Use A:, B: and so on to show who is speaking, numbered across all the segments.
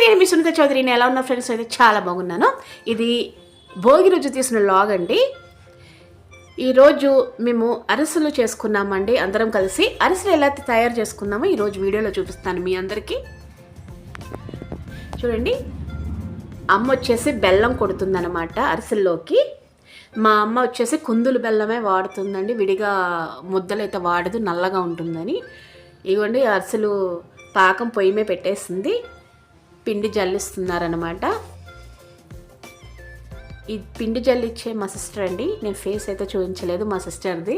A: నేను మీ సునీత చౌదరి. నేను ఎలా ఉన్నా ఫ్రెండ్స్? అయితే చాలా బాగున్నాను. ఇది భోగి రోజు తీసిన వ్లాగ్ అండి. ఈరోజు మేము అరిసెలు చేసుకున్నామండి. అందరం కలిసి అరిసెలు ఎలా తయారు చేసుకున్నామో ఈరోజు వీడియోలో చూపిస్తాను మీ అందరికీ. చూడండి, అమ్మ వచ్చేసి బెల్లం కొడుతుందన్నమాట అరిసెల్లోకి. మా అమ్మ వచ్చేసి కుందులు బెల్లమే వాడుతుందండి, విడిగా ముద్దలు అయితే వాడదు, నల్లగా ఉంటుందని. ఇవ్వండి, అరిసెలు పాకం పొయ్యి మీద పెట్టేసింది, పిండి జల్లిస్తున్నారనమాట. ఈ పిండి జల్లిచ్చే మా సిస్టర్ అండి. నేను ఫేస్ అయితే చూపించలేదు, మా సిస్టర్ది.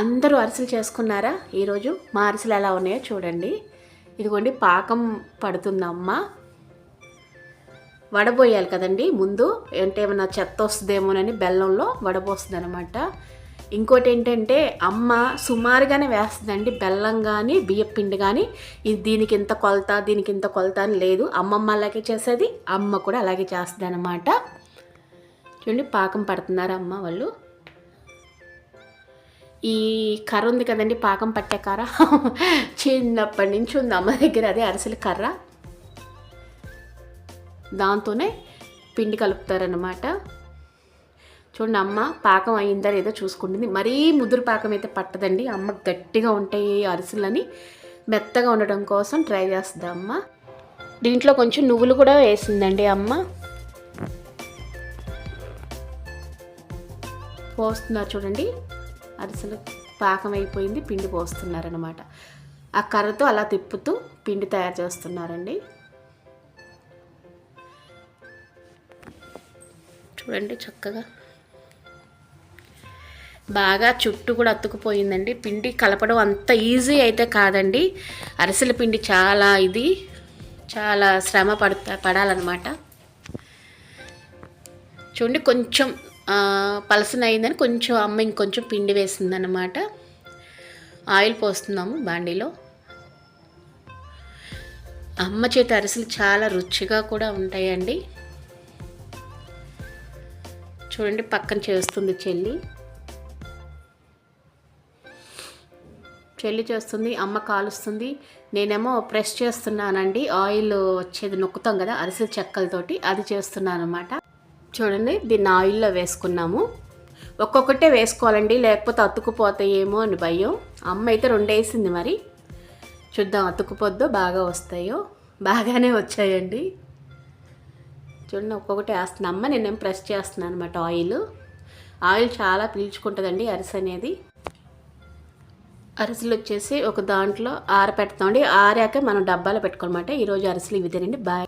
A: అందరూ అరిసెలు చేసుకున్నారా ఈరోజు? మా అరిసెలు ఎలా ఉన్నాయో చూడండి. ఇదిగోండి, పాకం పడుతుందమ్మ. వడబోయాలి కదండి ముందు, అంటే ఏమన్నా చెత్త వస్తుందేమోనని బెల్లంలో వడబోస్తుంది అనమాట. ఇంకోటి ఏంటంటే అమ్మ సుమారుగానే వేస్తుందండి బెల్లం కానీ బియ్యం పిండి కానీ. ఇది దీనికి ఇంత కొలత, దీనికి ఇంత కొలత అని లేదు. అమ్మమ్మ అలాగే చేసేది, అమ్మ కూడా అలాగే చేస్తుంది అనమాట. చూడండి, పాకం పడుతున్నారు అమ్మ వాళ్ళు. ఈ కర్ర ఉంది కదండి, పాకం పట్టే కర్ర, చిన్నప్పటి నుంచి ఉంది అమ్మ దగ్గర. అదే అరిసెల కర్ర, దాంతోనే పిండి కలుపుతారనమాట. చూడండి, అమ్మ పాకం అయిందా లేదో చూసుకుంటుంది. మరీ ముదురు పాకం అయితే పట్టదండి, అమ్మ గట్టిగా ఉంటాయి అరిసెలని, మెత్తగా ఉండడం కోసం ట్రై చేస్తుంది అమ్మ. దీంట్లో కొంచెం నువ్వులు కూడా వేసిందండి అమ్మ. పోస్తున్నారు చూడండి, అరిసెలు పాకం అయిపోయింది, పిండి పోస్తున్నారనమాట. ఆ కర్రతో అలా తిప్పుతూ పిండి తయారు చేస్తున్నారండి. చూడండి, చక్కగా బాగా చుట్టూ కూడా అతుకుపోయిందండి. పిండి కలపడం అంత ఈజీ అయితే కాదండి. అరిసెల పిండి చాలా శ్రమ పడాలన్నమాట. చూడండి, కొంచెం పలసన అయిందని కొంచెం అమ్మ ఇంకొంచెం పిండి వేసిందన్నమాట. ఆయిల్ పోస్తున్నాము బాండీలో. అమ్మ చేతి అరిసెలు చాలా రుచిగా కూడా ఉంటాయండి. చూడండి, పక్కన చేస్తుంది చెల్లి చేస్తుంది, అమ్మ కాలుస్తుంది, నేనేమో ప్రెస్ చేస్తున్నానండి. ఆయిల్ వచ్చేది నొక్కుతాం కదా అరిసెల చెక్కలతోటి, అది చేస్తున్నాను అనమాట. చూడండి, దీన్ని ఆయిల్లో వేసుకున్నాము. ఒక్కొక్కటే వేసుకోవాలండి, లేకపోతే అతుక్కుపోతాయేమో అని భయం. అమ్మ అయితే 2 వేసింది, మరి చూద్దాం అతుక్కుపోద్దో బాగా వస్తాయో. బాగానే వచ్చాయండి. చూడండి, ఒక్కొక్కటి వేస్తున్నా అమ్మ, నేనేం ప్రెస్ చేస్తున్నాను అనమాట. ఆయిల్ చాలా పీల్చుకుంటుందండి అరిసె అనేది. అరిసెలు వచ్చేసి ఒక దాంట్లో ఆరపెడతామండి. ఆరాక మనం డబ్బాలో పెట్టుకోనమాట. ఈరోజు అరిసెలు ఇవి తినండి. బాయ్.